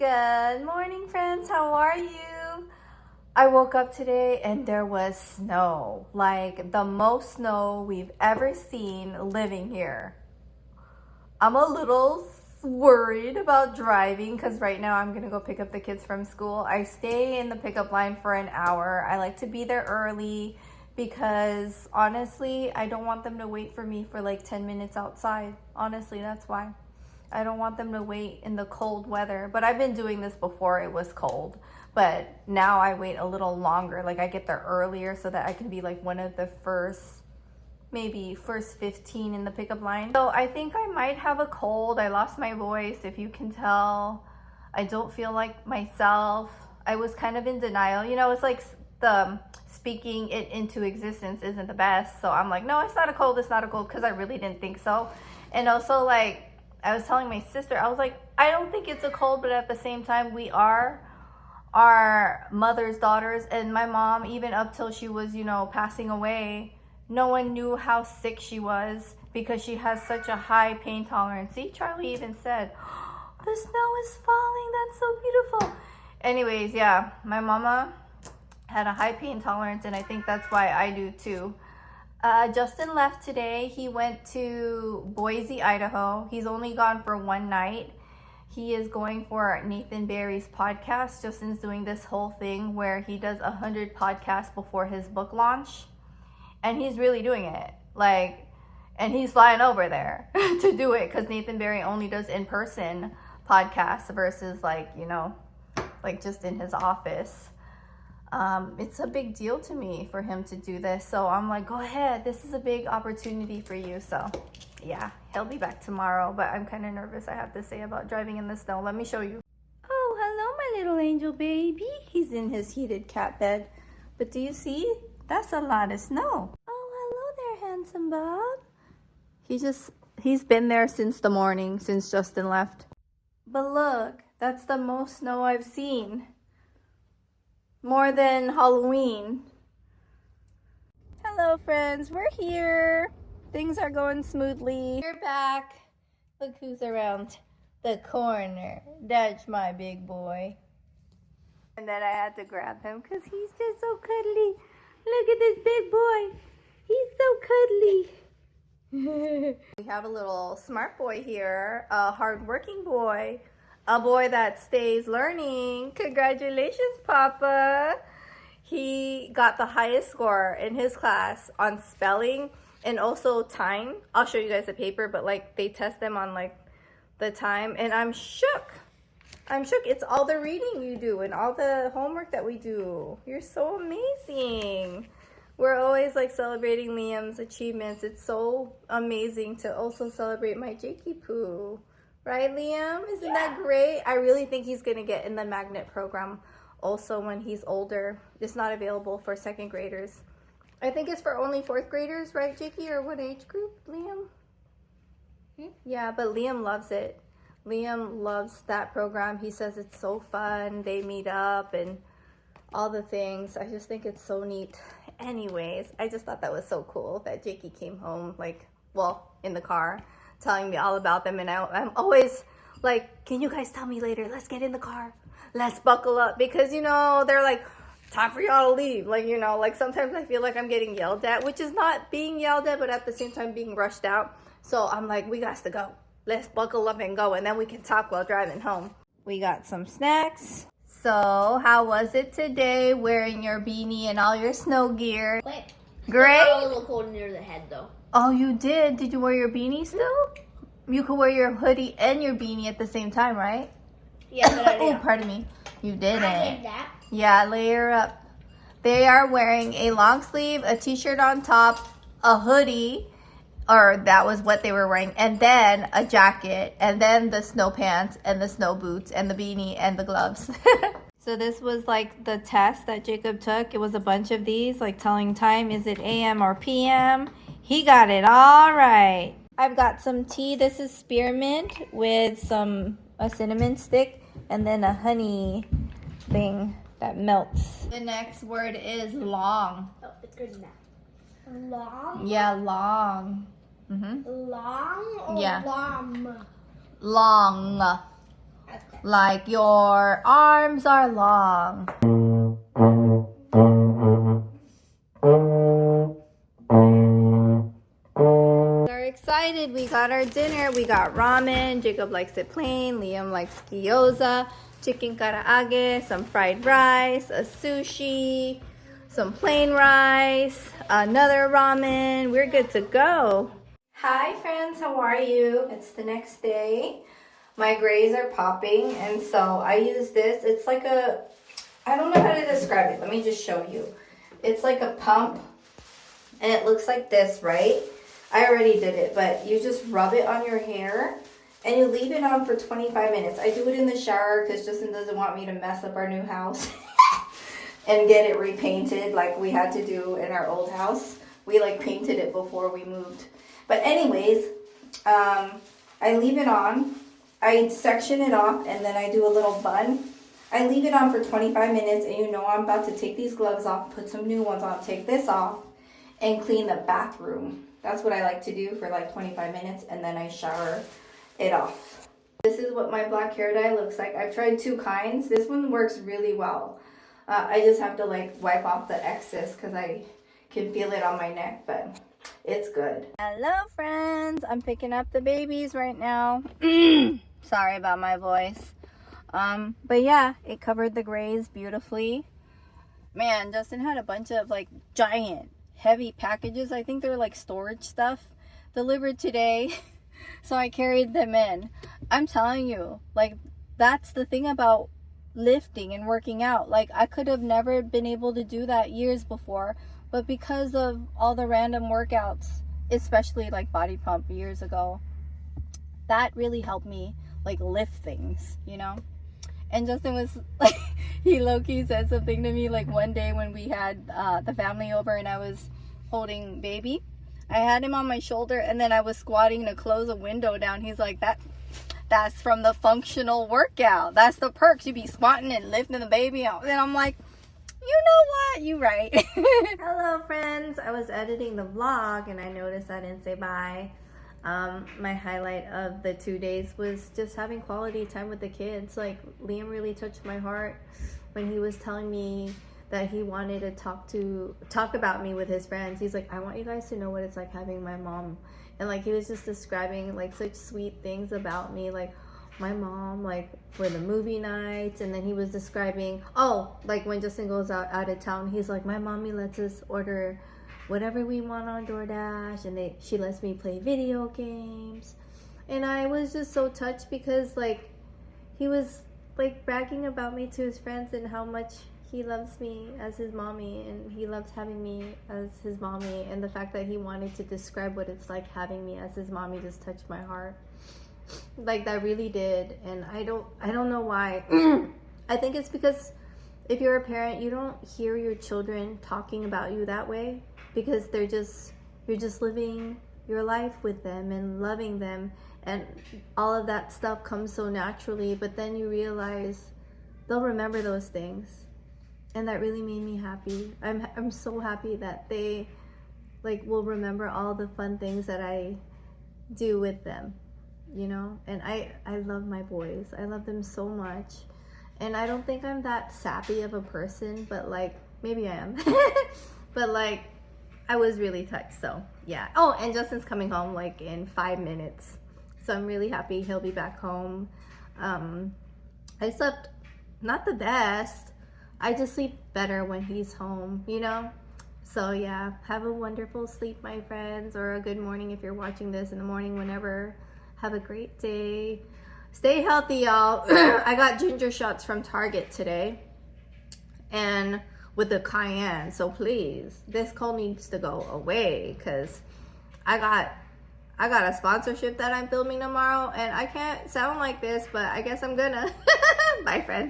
Good morning, friends. How are you? I woke up today and there was snow, like the most snow we've ever seen living here. I'm a little worried about driving because right now I'm going to go pick up the kids from school. I stay in the pickup line for an hour. I like to be there early because honestly, I don't want them to wait for me for like 10 minutes outside. Honestly, that's why. I don't want them to wait in the cold weather. But I've been doing this before it was cold. But now I wait a little longer. Like I get there earlier so that I can be like one of the maybe first 15 in the pickup line. So I think I might have a cold. I lost my voice, if you can tell. I don't feel like myself. I was kind of in denial. You know, it's like the speaking it into existence isn't the best. So I'm like, no, it's not a cold. It's not a cold, because I really didn't think so. And also, like, I was telling my sister, I was like, I don't think it's a cold, but at the same time, we are our mother's daughters. And my mom, even up till she was, passing away, no one knew how sick she was because she has such a high pain tolerance. See, Charlie even said, oh, the snow is falling. That's so beautiful. Anyways, yeah, my mama had a high pain tolerance, and I think that's why I do too. Justin left today. He went to Boise, Idaho. He's only gone for one night. He is going for Nathan Barry's podcast. Justin's doing this whole thing where he does 100 podcasts before his book launch. And he's really doing it. And he's flying over there to do it because Nathan Barry only does in-person podcasts versus just in his office. It's a big deal to me for him to do this. So I'm like, go ahead. This is a big opportunity for you. So yeah, he'll be back tomorrow, but I'm kind of nervous, I have to say, about driving in the snow. Let me show you. Oh, hello, my little angel baby. He's in his heated cat bed. But do you see? That's a lot of snow. Oh, hello there, handsome Bob. He's been there since the morning, since Justin left. But look, that's the most snow I've seen. More than Halloween. Hello, friends. We're here. Things are going smoothly. We're back. Look who's around the corner. That's my big boy. And then I had to grab him because he's just so cuddly. Look at this big boy. He's so cuddly. We have a little smart boy here, a hardworking boy. A boy that stays learning. Congratulations, Papa. He got the highest score in his class on spelling and also time. I'll show you guys the paper, but they test them on the time, and I'm shook. It's all the reading you do and all the homework that we do. You're so amazing. We're always celebrating Liam's achievements. It's so amazing to also celebrate my Jakey Poo. Right, Liam? Isn't that great? I really think he's going to get in the magnet program also when he's older. It's not available for second graders. I think it's for only fourth graders, right, Jakey? Or what age group, Liam? Yeah, but Liam loves it. Liam loves that program. He says it's so fun. They meet up and all the things. I just think it's so neat. Anyways, I just thought that was so cool that Jakey came home, in the car, telling me all about them. And I'm always like, can you guys tell me later? Let's get in the car. Let's buckle up. Because, they're like, time for y'all to leave. Sometimes I feel like I'm getting yelled at, which is not being yelled at, but at the same time being rushed out. So I'm like, we got to go. Let's buckle up and go. And then we can talk while driving home. We got some snacks. So how was it today wearing your beanie and all your snow gear? Great. A little cold near the head, though. Oh, you did? Did you wear your beanie still? You could wear your hoodie and your beanie at the same time, right? Yeah, but I oh, pardon me. You didn't. I did that. Yeah, layer up. They are wearing a long sleeve, a t-shirt on top, a hoodie, or that was what they were wearing, and then a jacket, and then the snow pants, and the snow boots, and the beanie, and the gloves. So this was the test that Jacob took. It was a bunch of these, telling time, is it AM or PM? He got it all right. I've got some tea. This is spearmint with a cinnamon stick and then a honey thing that melts. The next word is long. Oh, it's good enough. Long? Yeah, long. Long or Yeah. long? Long. Okay. Like your arms are long. We're excited. We got our dinner. We got ramen. Jacob likes it plain. Liam likes gyoza, chicken karaage, some fried rice, a sushi, some plain rice, another ramen. We're good to go. Hi friends, how are you? It's the next day. My grays are popping, and so I use this. It's like a, I don't know how to describe it. Let me just show you. It's like a pump, and it looks like this, right? I already did it, but you just rub it on your hair, and you leave it on for 25 minutes. I do it in the shower because Justin doesn't want me to mess up our new house and get it repainted like we had to do in our old house. We like painted it before we moved. But anyways, I leave it on. I section it off, and then I do a little bun. I leave it on for 25 minutes, and you know I'm about to take these gloves off, put some new ones on, take this off, and clean the bathroom. That's what I like to do for like 25 minutes, and then I shower it off. This is what my black hair dye looks like. I've tried two kinds. This one works really well. I just have to like wipe off the excess because I can feel it on my neck, but it's good. Hello friends, I'm picking up the babies right now. Sorry about my voice. But yeah, it covered the grays beautifully. Man, Justin had a bunch of like giant heavy packages. I think they're like storage stuff delivered today. So I carried them in. I'm telling you, like, that's the thing about lifting and working out. Like, I could have never been able to do that years before, but because of all the random workouts, especially like body pump years ago, that really helped me like lift things, you know. And Justin was like, he low-key said something to me like one day when we had the family over and I was holding baby. I had him on my shoulder and then I was squatting to close a window down. He's like, that's from the functional workout. That's the perks. You be squatting and lifting the baby out. And I'm like, you know what? You right. Hello friends. I was editing the vlog and I noticed I didn't say bye. My highlight of the 2 days was just having quality time with the kids. Like, Liam really touched my heart when he was telling me that he wanted to talk about me with his friends. He's like, I want you guys to know what it's like having my mom. And like, he was just describing like such sweet things about me, like my mom, like for the movie nights. And then he was describing, oh, like when Justin goes out of town, he's like, my mommy lets us order whatever we want on DoorDash, and she lets me play video games. And I was just so touched because like he was like bragging about me to his friends and how much he loves me as his mommy, and he loves having me as his mommy, and the fact that he wanted to describe what it's like having me as his mommy just touched my heart. Like, that really did. And I don't know why. I think it's because if you're a parent, you don't hear your children talking about you that way, because you're just living your life with them and loving them, and all of that stuff comes so naturally. But then you realize they'll remember those things, and that really made me happy. I'm so happy that they like will remember all the fun things that I do with them, you know. And I love my boys. I love them so much. And I don't think I'm that sappy of a person, but like maybe I am. But like, I was really touched. So yeah. Oh, and Justin's coming home like in 5 minutes, so I'm really happy he'll be back home. I slept not the best. I just sleep better when he's home, you know. So yeah, have a wonderful sleep, my friends, or a good morning if you're watching this in the morning, whenever. Have a great day. Stay healthy, y'all. I got ginger shots from Target today, and with the cayenne. So please, this cold needs to go away, because I got a sponsorship that I'm filming tomorrow, and I can't sound like this, but I guess I'm gonna. Bye, friends.